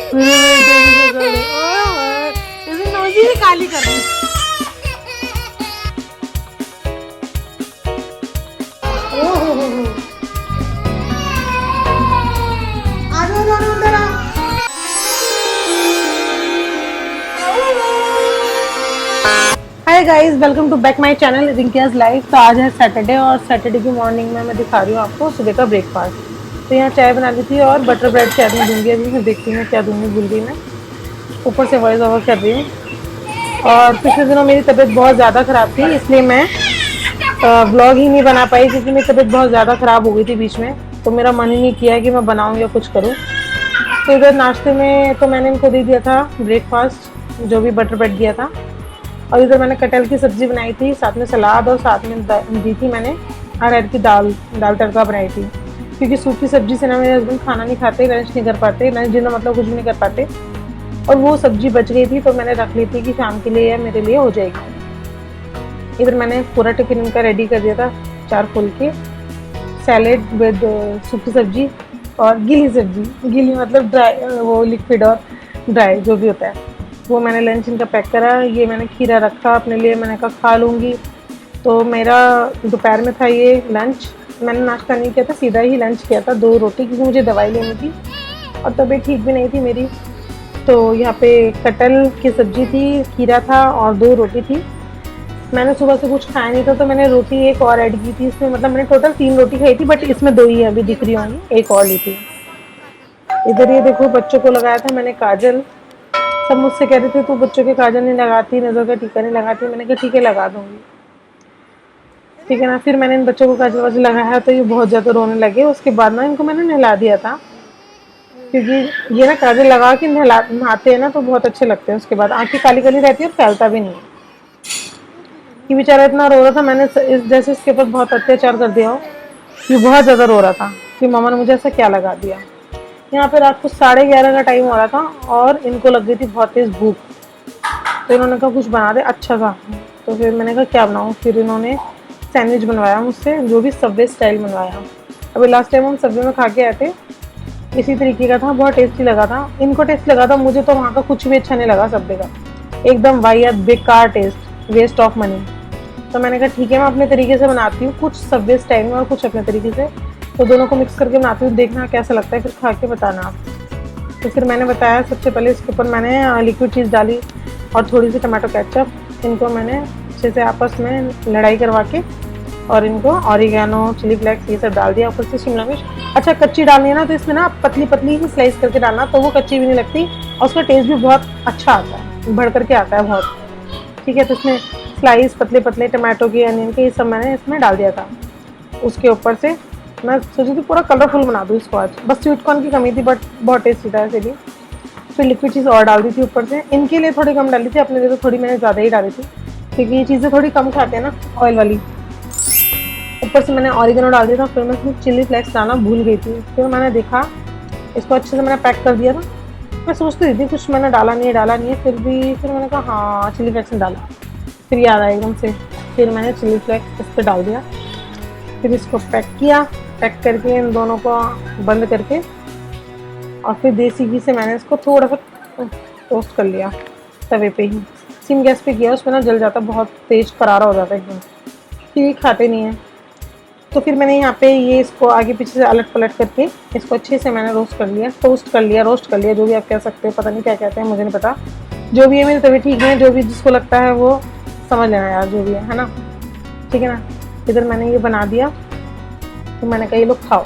इसे नोजी भी काली कर दी। Hi guys, welcome to back my channel Rinkiya's life. तो आज है सैटरडे और सैटरडे की मॉर्निंग में मैं दिखा रही हूँ आपको सुबह का ब्रेकफास्ट। तो यहाँ चाय बना ली थी और बटर ब्रेड चाय में दूंगी। अभी मैं देखती हूँ क्या दूंगी, भूल गई मैं। ऊपर से वॉइस ओवर कर रही हूँ। और पिछले दिनों मेरी तबीयत बहुत ज़्यादा ख़राब थी, इसलिए मैं व्लॉग ही नहीं बना पाई क्योंकि मेरी तबीयत बहुत ज़्यादा ख़राब हो गई थी बीच में। तो मेरा मन ही नहीं किया कि मैं बनाऊँ या कुछ करूँ। तो इधर नाश्ते में तो मैंने इनको दे दिया था ब्रेकफास्ट, जो भी बटर ब्रेड दिया था। और इधर मैंने कटहल की सब्ज़ी बनाई थी, साथ में सलाद, और साथ में दी थी मैंने अरहर की दाल तड़का बनाई थी। क्योंकि सूखी सब्जी से ना मेरे हस्बैंड खाना नहीं खाते, लंच नहीं कर पाते, लंच डिनर मतलब कुछ भी नहीं कर पाते। और वो सब्जी बच गई थी तो मैंने रख ली थी कि शाम के लिए या मेरे लिए हो जाएगी। इधर मैंने पूरा टिफिन इनका रेडी कर दिया था, 4 फुल के सैलेड विद सूखी सब्जी और गीली सब्जी। गीली मतलब ड्राई, वो लिक्विड और ड्राई जो भी होता है वो। मैंने लंच इनका पैक करा। ये मैंने खीरा रखा अपने लिए, मैंने कहा खा लूँगी। तो मेरा दोपहर में था ये लंच। मैंने नाश्ता नहीं किया था, सीधा ही लंच किया था, 2 रोटी, क्योंकि मुझे दवाई लेनी थी और तबीयत ठीक भी नहीं थी मेरी। तो यहाँ पे कटहल की सब्ज़ी थी, खीरा था और 2 रोटी थी। मैंने सुबह से कुछ खाया नहीं था तो मैंने रोटी एक और ऐड की थी इसमें। मतलब मैंने टोटल 3 रोटी खाई थी, बट इसमें 2 ही अभी दिख रही होंगी, एक और ली थी। इधर ये देखो बच्चों को लगाया था मैंने काजल। सब मुझसे कह रहे थे तू बच्चों के काजल नहीं लगाती, नज़र का टीका नहीं लगाती। मैंने कहा ठीक है लगा दूंगी, ठीक है ना। फिर मैंने इन बच्चों को काजल वाजल लगाया तो ये बहुत ज़्यादा रोने लगे। उसके बाद ना इनको मैंने नहला दिया था, क्योंकि ये ना काजल लगा के नहाते हैं ना तो बहुत अच्छे लगते हैं। उसके बाद आँखें काली काली रहती है और फैलता भी नहीं है। ये बेचारा इतना रो रहा था, मैंने जैसे इसके ऊपर बहुत अत्याचार कर दिया हो। ये बहुत ज़्यादा रो रहा था कि मामा ने मुझे ऐसा क्या लगा दिया। यहाँ पे रात को 11:30 का टाइम हो रहा था और इनको लग गई थी बहुत तेज़ भूख। तो इन्होंने कहा कुछ बना दे अच्छा सा। तो फिर मैंने कहा क्या बनाऊँ। फिर इन्होंने सैंडविच बनवाया मुझसे, जो भी सबवे स्टाइल बनवाया। अभी लास्ट टाइम हम सबवे में खा के आए थे, इसी तरीके का था, बहुत टेस्टी लगा था। इनको टेस्ट लगा था, मुझे तो वहाँ का कुछ भी अच्छा नहीं लगा सबवे का। एकदम वाहियात बेकार टेस्ट, वेस्ट ऑफ मनी। तो मैंने कहा ठीक है मैं अपने तरीके से बनाती हूँ, कुछ सबवे स्टाइल में और कुछ अपने तरीके से। तो दोनों को मिक्स करके बनाती हूँ, देखना कैसा लगता है, फिर खा के बताना आप। तो फिर मैंने बताया सबसे पहले इसके ऊपर मैंने लिक्विड चीज़ डाली और थोड़ी सी टमाटो केचप। इनको मैंने अच्छे से आपस में लड़ाई करवा के और इनको ऑरिगेनो, चिली फ्लेक्स ये सब डाल दिया। ऊपर से शिमला मिर्च। अच्छा कच्ची डालनी है ना तो इसमें ना पतली पतली ही स्लाइस करके डालना, तो वो कच्ची भी नहीं लगती और उसका टेस्ट भी बहुत अच्छा आता है, बढ़ करके आता है बहुत। ठीक है, तो इसमें स्लाइस पतले पतले टमाटो के, अनियन के, ये सब मैंने इसमें डाल दिया था। उसके ऊपर से मैं सोची थी पूरा कलरफुल बना दूँ इसको आज, बस स्वीट कॉर्न की कमी थी बट बहुत टेस्टी था इसीलिए। फिर लिक्विड चीज़ और डाल दी थी ऊपर से। इनके लिए थोड़ी कम डाली थी, अपने लिए तो थोड़ी मैंने ज़्यादा ही डाली थी क्योंकि ये चीज़ें थोड़ी कम खाते हैं ना ऑयल वाली। ऊपर से मैंने ऑरिगेनो डाल दिया था। फिर मैं इसमें चिली फ्लेक्स डालना भूल गई थी। फिर मैंने देखा इसको अच्छे से मैंने पैक कर दिया था। मैं सोचती रही थी कुछ मैंने डाला नहीं है, फिर मैंने कहा हाँ चिली फ्लेक्स ने डाला। फिर याद आया एकदम से, फिर मैंने चिली फ्लेक्स इस पर डाल दिया। फिर इसको पैक किया, पैक करके इन दोनों को बंद करके और फिर देसी घी से मैंने इसको थोड़ा सा टोस्ट कर लिया तवे पे ही। सिम गैस पे किया, उसमें ना जल जाता, बहुत तेज़ करारा हो जाता है एकदम, फिर ये खाते नहीं है। तो फिर मैंने यहाँ पे ये इसको आगे पीछे से अलट पलट करके इसको अच्छे से मैंने रोस्ट कर लिया, रोस्ट कर लिया, जो भी आप कह सकते हो, पता नहीं क्या कहते हैं, मुझे नहीं पता। जो भी है मेरी तबीयत ठीक है, जो भी जिसको लगता है वो समझ लेना यार, जो भी है ना, ठीक है ना। इधर मैंने ये बना दिया तो मैंने कहा ये लोग खाओ।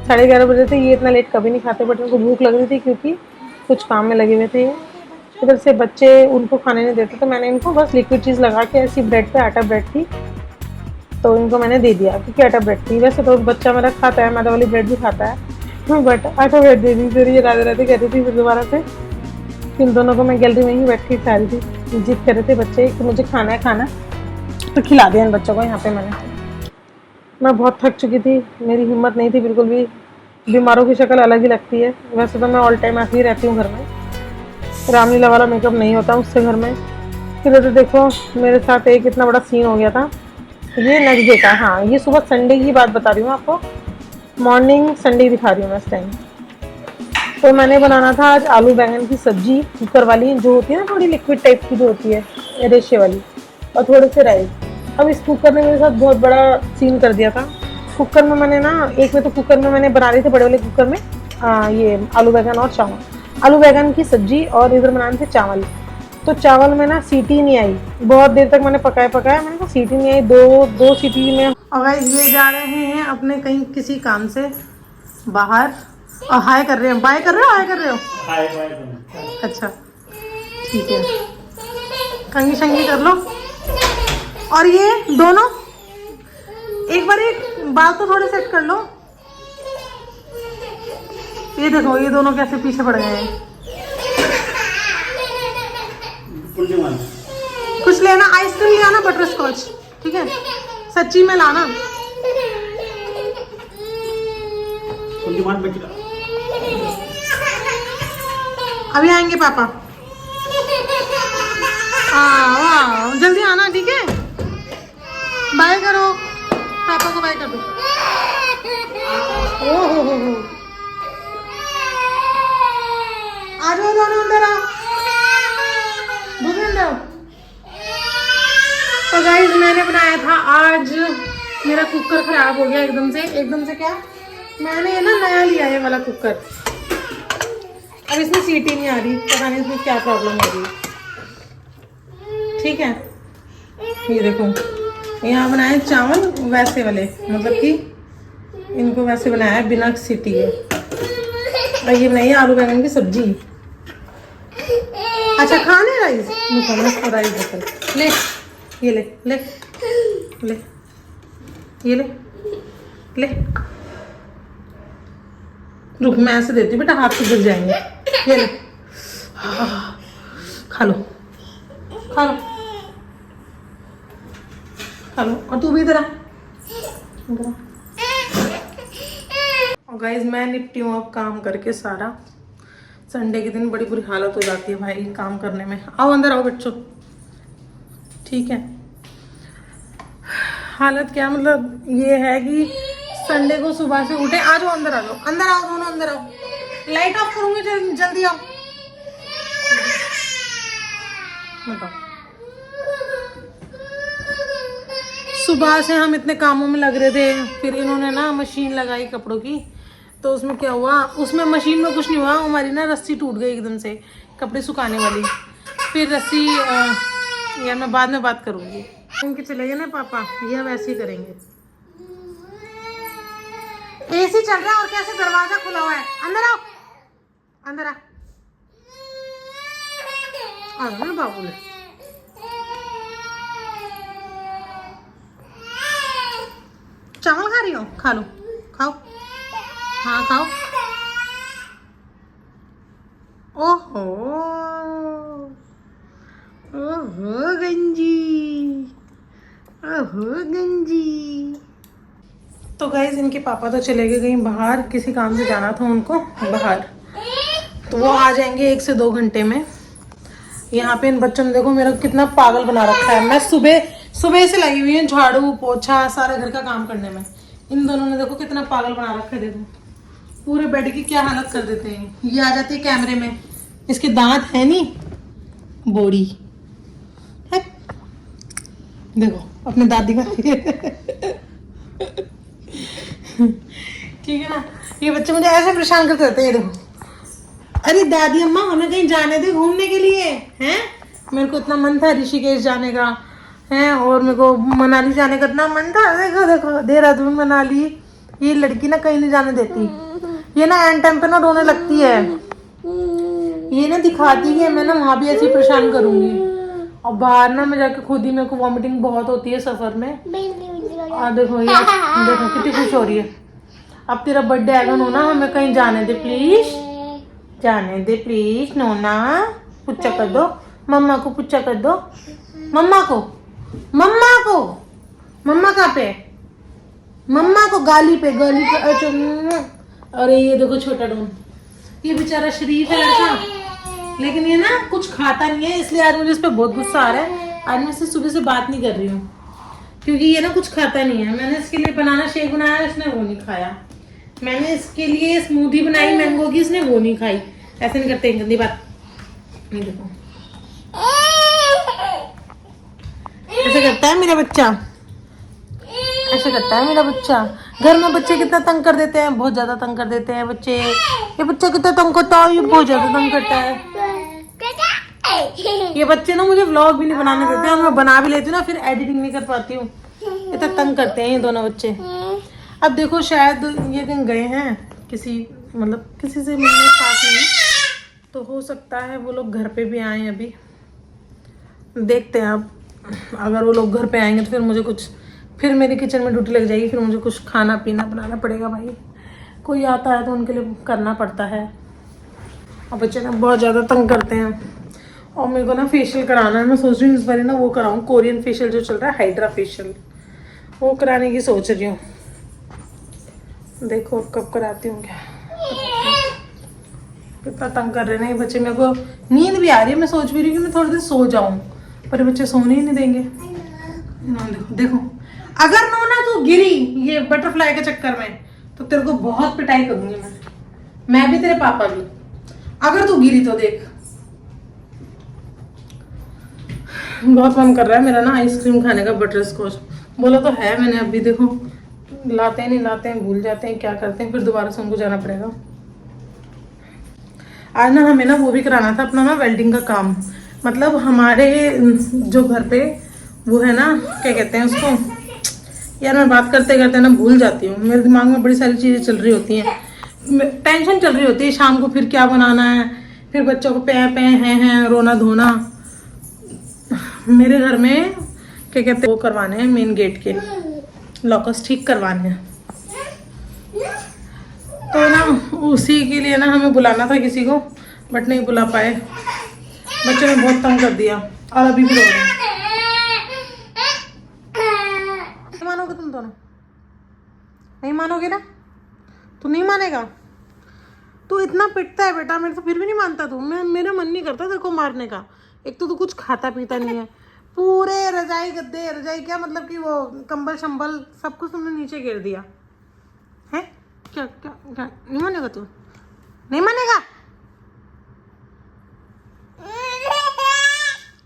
11:30 बजे थे, ये इतना लेट कभी नहीं खाते, बट उनको भूख लग रही थी क्योंकि कुछ काम में लगे हुए थे। इधर से बच्चे उनको खाने नहीं देते तो मैंने इनको बस लिक्विड चीज़ लगा के ऐसी ब्रेड पे, आटा ब्रेड थी तो इनको मैंने दे दिया क्योंकि आटा ब्रेड थी। वैसे तो बच्चा मेरा खाता है, मैदा वाली ब्रेड भी खाता है, बट आटा ब्रेड दे दी। फिर ये राधे राधे कहती थी फिर दोबारा से। फिर दोनों को मैं गैलरी में ही बैठ के खा रही थी। जिद कर रहे थे बच्चे कि मुझे खाना है, तो खिला दिया इन बच्चों को यहाँ पे मैंने। मैं बहुत थक चुकी थी, मेरी हिम्मत नहीं थी बिल्कुल भी। बीमारों की शक्ल अलग ही लगती है। वैसे तो मैं ऑल टाइम ऐसे ही रहती हूँ घर में, रामलीला वाला मेकअप नहीं होता मुझसे घर में। फिर तो देखो मेरे साथ एक इतना बड़ा सीन हो गया था। ये नेक्स्ट डे का, हाँ ये सुबह संडे की बात बता रही हूँ आपको, मॉर्निंग संडे दिखा रही हूँ मैं इस टाइम। तो मैंने बनाना था आज आलू बैंगन की सब्जी, कुकर वाली जो होती है ना, थोड़ी लिक्विड टाइप की जो होती है रेशे वाली, और थोड़े से राइस। अब इस कुकर ने मेरे साथ बहुत बड़ा सीन कर दिया था। कुकर में मैंने ना, एक में तो कुकर में मैंने बना रही थी बड़े वाले कुकर में ये आलू बैंगन और चावल, आलू बैंगन की सब्जी, और इधर बनाने थे चावल। तो चावल में ना सीटी नहीं आई, बहुत देर तक मैंने पकाया, मैंने कहा सीटी नहीं आई, दो सीटी में। और गाइस ये जा रहे हैं अपने कहीं किसी काम से बाहर, और हाय कर रहे हैं, बाय कर रहे हो, हाय कर रहे हो, हाय बाय। अच्छा ठीक है, कंगी शंगी कर लो। और ये दोनों एक बार एक बाल तो थोड़े सेट कर लो। ये देखो ये दोनों कैसे पीछे पड़ गए हैं। कुछ लेना, आइसक्रीम ले आना, बटर स्कॉच, ठीक है, सच्ची में लाना। अभी आएंगे पापा, जल्दी आना, ठीक है। बाय करो, पापा को बाय कर दो। हो आ जाओ दोनों अंदर आओ, भूपेंद्र। तो गाइस मैंने बनाया था आज, मेरा कुकर खराब हो गया एकदम से क्या, मैंने ना नया लिया है वाला कुकर, अब इसमें सीटी नहीं आ रही, पता नहीं इसमें क्या प्रॉब्लम हो रही है। ठीक है, ये देखो यहाँ बनाए चावल वैसे वाले, मतलब कि इनको वैसे बनाया है बिना सीटी के। और ये नहीं आलू बैंगन की सब्जी। अच्छा खाने राइस, राइस देखो, ले ये ले ले ले ये ले ले, रुक मैं ऐसे देती हूँ बेटा, हाथ से गिर जाएंगे। ये ले, खा लो खा लो खा लो, और तू भी इधर आ। और गाइस मैं निपटी हूँ अब काम करके सारा। संडे के दिन बड़ी बुरी हालत हो जाती है भाई काम करने में। आओ अंदर आओ बच्चों, ठीक है। हालत क्या, मतलब ये है कि संडे को सुबह से उठे, आ जाओ अंदर, आ जाओ अंदर, आओ दोनों अंदर आओ। लाइट ऑफ करूंगी, जल्दी आओ। बताओ, सुबह से हम इतने कामों में लग रहे थे, फिर इन्होंने ना मशीन लगाई कपड़ों की, तो उसमें क्या हुआ, उसमें मशीन में कुछ नहीं हुआ, हमारी ना रस्सी टूट गई एकदम से, कपड़े सुखाने वाली। फिर रस्सी यार मैं बाद में बात करूंगी। इनके चले गए ना पापा, ये अब ऐसे ही करेंगे। एसी चल रहा है और कैसे दरवाजा खुला हुआ है, अंदर आओ, अंदर आ ना बाबू ने। चावल खा रही हो, खा लो, खाओ, हाँ खाओ। ओहो ओहो गंजी, ओहो गंजी। तो गाइस इनके पापा तो चले गए कहीं बाहर, किसी काम से जाना था उनको बाहर, तो वो आ जाएंगे 1 से 2 घंटे में। यहाँ पे इन बच्चों ने देखो मेरा कितना पागल बना रखा है। मैं सुबह से लगी हुई है झाड़ू पोछा सारे घर का काम करने में, इन दोनों ने देखो कितना पागल बना रखा है। देखो पूरे बेड की क्या हालत कर देते हैं। ये आ जाती है कैमरे में, इसके दांत है नहीं, बोड़ी है। देखो अपने दादी का ठीक है ना, ये बच्चे मुझे ऐसे परेशान करते रहते हैं। देखो, अरे दादी अम्मा हमें कहीं जाने दे घूमने के लिए, हैं? मेरे को इतना मन था ऋषिकेश जाने का, हैं, और मेरे को मनाली जाने का इतना मन था। देखो देखो देहरादून मनाली, ये लड़की ना कहीं नहीं जाने देती। ये ना एंड टाइम पे ना रोने लगती है, ये ना दिखाती है मैं ना वहाँ भी ऐसी परेशान करूंगी। और बाहर ना मैं जाके खुद ही, मेरे को वॉमिटिंग बहुत होती है सफर में। और देखो ये देखो कितनी खुश हो रही है। अब तेरा बर्थडे आएगा नोना, हमें कहीं जाने दे प्लीज, जाने दे प्लीज नोना। पुच्चा कर दो मम्मा को, पुच्चा कर दो मम्मा को, मम्मा को, मम्मा कहाँ पे, मम्मा को गाली पे, गाली पे। अच्छा अरे ये देखो छोटा डोन, ये बेचारा शरीफ है लड़का, लेकिन ये ना कुछ खाता नहीं है, इसलिए आज मुझे इस पर बहुत गुस्सा आ रहा है। आज मैं इससे सुबह से बात नहीं कर रही हूँ क्योंकि ये ना कुछ खाता नहीं है। मैंने इसके लिए बनाना शेक बनाया, इसने वो नहीं खाया। मैंने इसके लिए स्मूदी बनाई मैंगो की, इसने वो नहीं खाई। ऐसे नहीं करते, गंदी बात नहीं। देखो ऐसे करता है मेरा बच्चा, ऐसे करता है मेरा बच्चा। घर में बच्चे कितना तंग कर देते हैं, बहुत ज्यादा तंग कर देते हैं बच्चे। ये बच्चा कितना तंग करता है, ये बहुत ज्यादा तंग करता है। ये बच्चे ना मुझे व्लॉग भी नहीं बनाने देते हैं, और मैं बना भी लेती हूँ ना फिर एडिटिंग नहीं कर पाती हूँ। इतना तंग करते हैं ये दोनों बच्चे। अब देखो शायद ये कहीं गए हैं किसी, मतलब किसी से मिलने, साथ में, तो हो सकता है वो लोग घर पे भी आए अभी। देखते हैं अब, अगर वो लोग घर पे आएंगे तो फिर मुझे कुछ, फिर मेरी किचन में ड्यूटी लग जाएगी, फिर मुझे कुछ खाना पीना बनाना पड़ेगा भाई। कोई आता है तो उनके लिए करना पड़ता है। और बच्चे ना बहुत ज़्यादा तंग करते हैं। और मेरे को ना फेशियल कराना है, मैं सोच रही हूँ इस बार ना वो कराऊँ, कोरियन फेशियल जो चल रहा है, हाइड्रा फेशियल, वो कराने की सोच रही हूँ। देखो कब कराती हूँ क्या। कितना तंग कर रहे हैं ये बच्चे, मेरे को नींद भी आ रही है, मैं सोच भी रही हूँ कि मैं थोड़ी देर सो जाऊँ, पर बच्चे सोने ही नहीं देंगे। देखो देखो, अगर ना तू गिरी ये बटरफ्लाई के चक्कर में तो तेरे को बहुत पिटाई करूंगी मैं भी तेरे पापा भी। अगर तू गिरी तो देख। बहुत मन कर रहा है मेरा ना आइसक्रीम खाने का, बटर स्कॉच बोला तो है मैंने, अभी देखो लाते हैं नहीं लाते हैं, भूल जाते हैं, क्या करते हैं, फिर दोबारा से उनको जाना पड़ेगा। आज ना हमें ना वो भी कराना था अपना ना वेल्डिंग का काम। मतलब हमारे जो घर पे वो है ना, क्या कहते हैं उसको यार, मैं बात करते करते ना भूल जाती हूँ, मेरे दिमाग में बड़ी सारी चीज़ें चल रही होती हैं, टेंशन चल रही होती है शाम को, फिर क्या बनाना है, फिर बच्चों को पे हैं रोना धोना। मेरे घर में क्या कहते हैं वो करवाने हैं, मेन गेट के लॉकर्स ठीक करवाने हैं, तो ना उसी के लिए ना हमें बुलाना था किसी को, बट नहीं बुला पाए। बच्चों ने बहुत तंग कर दिया और अभी भी रो रहे हैं। नहीं मानोगे तुम दोनों, नहीं मानोगे ना, तू नहीं मानेगा। तू इतना पिटता है बेटा मेरे, तो फिर भी नहीं मानता तू। मेरा मन नहीं करता तेरे को मारने का। एक तो तू कुछ खाता पीता नहीं है, पूरे रजाई गद्दे, रजाई क्या मतलब कि वो कंबल शंबल सब कुछ तुमने नीचे गिर दिया है। क्या क्या क्या नहीं मानेगा तू, नहीं मानेगा।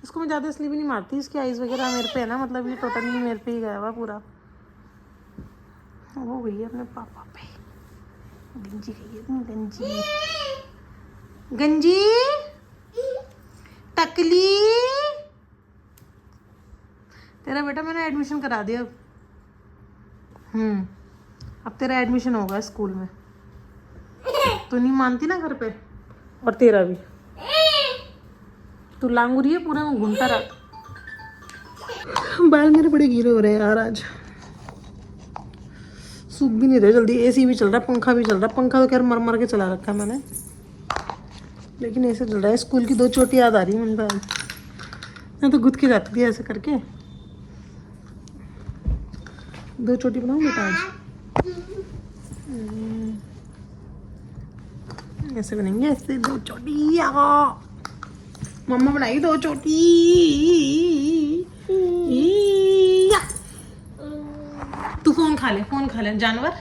इसको मैं ज़्यादा इसलिए भी नहीं मारती, इसकी आइज़ वगैरह मेरे पे है ना, मतलब ये टोटली मेरे पे ही गया हुआ पूरा। वो गई है अपने पापा पे, गंजी गई है, गंजी गंजी टकली। तेरा बेटा मैंने एडमिशन करा दिया अब तेरा एडमिशन होगा स्कूल में। तू नहीं मानती ना घर पे, और तेरा भी, तू लांगुरी है पूरा, मैं घूमता रहा। बाल मेरे बड़े गीले हो रहे हैं यार आज, सूख भी नहीं रहे जल्दी। एसी भी चल रहा है, पंखा भी चल रहा है। पंखा तो खैर मर मर के चला रखा है मैंने, लेकिन ऐसे चल रहा है। स्कूल की 2 चोटी याद आ रही है मुझे आज, मैं तो गुद के जाती थी ऐसे करके। 2 चोटी बनाऊँ बेटा आज, ऐसे बनेंगे, ऐसे 2 चोटी। मम्मा बनाई 2 चोटी। तू फोन खा ले जानवर,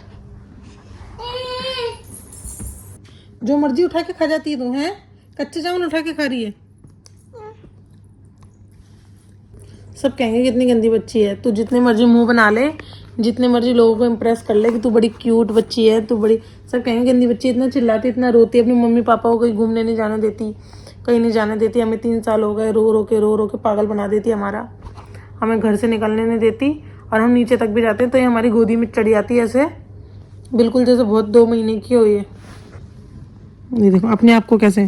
जो मर्जी उठा के खा जाती है तू, है कच्चे चावल उठा के खा रही है। सब कहेंगे कितनी गंदी बच्ची है। तू जितने मर्जी मुंह बना ले, जितने मर्जी लोगों को इम्प्रेस कर ले कि तू बड़ी क्यूट बच्ची है, तू बड़ी, सब कहेंगे गंदी बच्ची, इतना चिल्लाती, इतना रोती, अपनी मम्मी पापा को कहीं घूमने नहीं जाने देती, कहीं नहीं जाने देती। हमें 3 साल हो गए, रो रो के पागल बना देती हमारा, हमें घर से निकलने नहीं देती, और हम नीचे तक भी जाते हैं तो ये हमारी गोदी में चढ़ जाती है ऐसे, बिल्कुल जैसे बहुत 2 महीने की हुई है। ये देखो अपने आप को कैसे,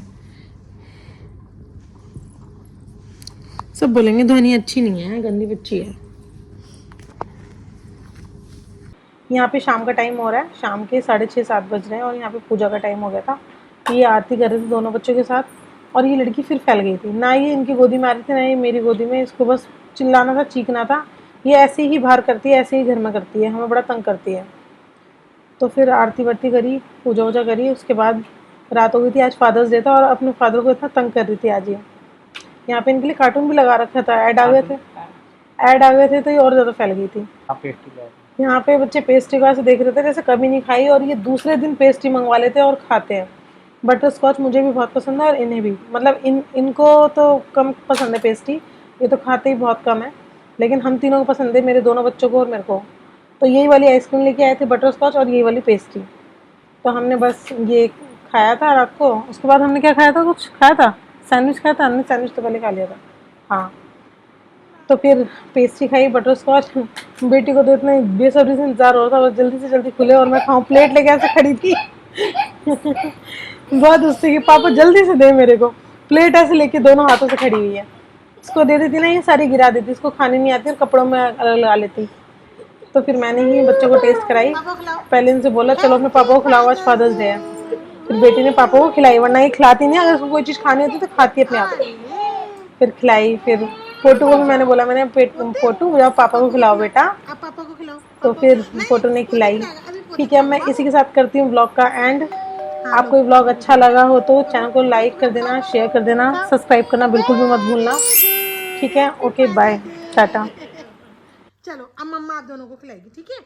सब बोलेंगे ध्वनि अच्छी नहीं है, गंदी बच्ची है। यहाँ पे शाम का टाइम हो रहा है, शाम के 6:30-7 बज रहे हैं, और यहाँ पे पूजा का टाइम हो गया था। ये आरती कर रहे थे दोनों बच्चों के साथ, और ये लड़की फिर फैल गई थी। ना ये इनकी गोदी में आ रही थी, ना ये मेरी गोदी में। इसको बस चिल्लाना था, चीखना था। ये ऐसे ही बाहर करती है, ऐसे ही घर में करती है, हमें बड़ा तंग करती है। तो फिर आरती वारती करी, पूजा वूजा करी, उसके बाद रात हो गई थी। आज फादर्स डे था, और अपने फादर को इतना तंग कर रही थी आज ये। यहाँ पे इनके लिए कार्टून भी लगा रखा था, ऐड आ गए थे तो ये और ज़्यादा फैल गई थी। यहाँ पे बच्चे पेस्ट्री का से देख रहे थे जैसे कभी नहीं खाई, और ये दूसरे दिन पेस्ट्री मंगवा लेते हैं और खाते हैं। बटर स्कॉच मुझे भी बहुत पसंद है और इन्हें भी, मतलब इनको तो कम पसंद है पेस्ट्री, ये तो खाते ही बहुत कम है, लेकिन हम तीनों को पसंद है, मेरे दोनों बच्चों को और मेरे को। तो यही वाली आइसक्रीम लेके आए थे, बटर स्कॉच, और यही वाली पेस्ट्री। तो हमने बस ये खाया था रात को। उसके बाद हमने क्या खाया था, कुछ खाया था, सैंडविच खाया था हमने, सैंडविच तो पहले खा लिया था। हाँ, तो फिर पेस्ट्री खाई, बटर स्कॉच। बेटी को तो इतना बेसब्री से इंतजार हो रहा था, बस जल्दी से जल्दी खुले और मैं खाऊं। प्लेट लेके ऐसे खड़ी थी बहुत उससे कि पापा जल्दी से दे मेरे को। प्लेट ऐसे लेके दोनों हाथों से खड़ी हुई है। इसको दे देती ना, ये सारी गिरा देती, इसको खाने नहीं आती और कपड़ों में अलग लगा लेती। तो फिर मैंने ही बच्चों को टेस्ट कराई। पहले इनसे बोला चलो अपने पापा को खिलाओ, आज फादर्स डे है। फिर बेटी ने पापा को खिलाई, वरना ये खिलाती नहीं, अगर उसको कोई चीज़ खानी होती तो खाती अपने आप। फिर खिलाई। फिर फोटो को भी मैंने बोला, मैंने फोटो जाओ पापा को खिलाओ बेटा। आप पापा को खिलाओ। तो फिर फोटो ने खिलाई। ठीक है, मैं इसी के साथ करती हूँ ब्लॉग का एंड। आपको ये ब्लॉग अच्छा लगा हो तो चैनल को लाइक कर देना, शेयर कर देना, सब्सक्राइब करना बिल्कुल भी मत भूलना। ठीक है, ओके, बाय, टाटा। चलो अब मम्मा आप दोनों को खिलाएगी, ठीक है।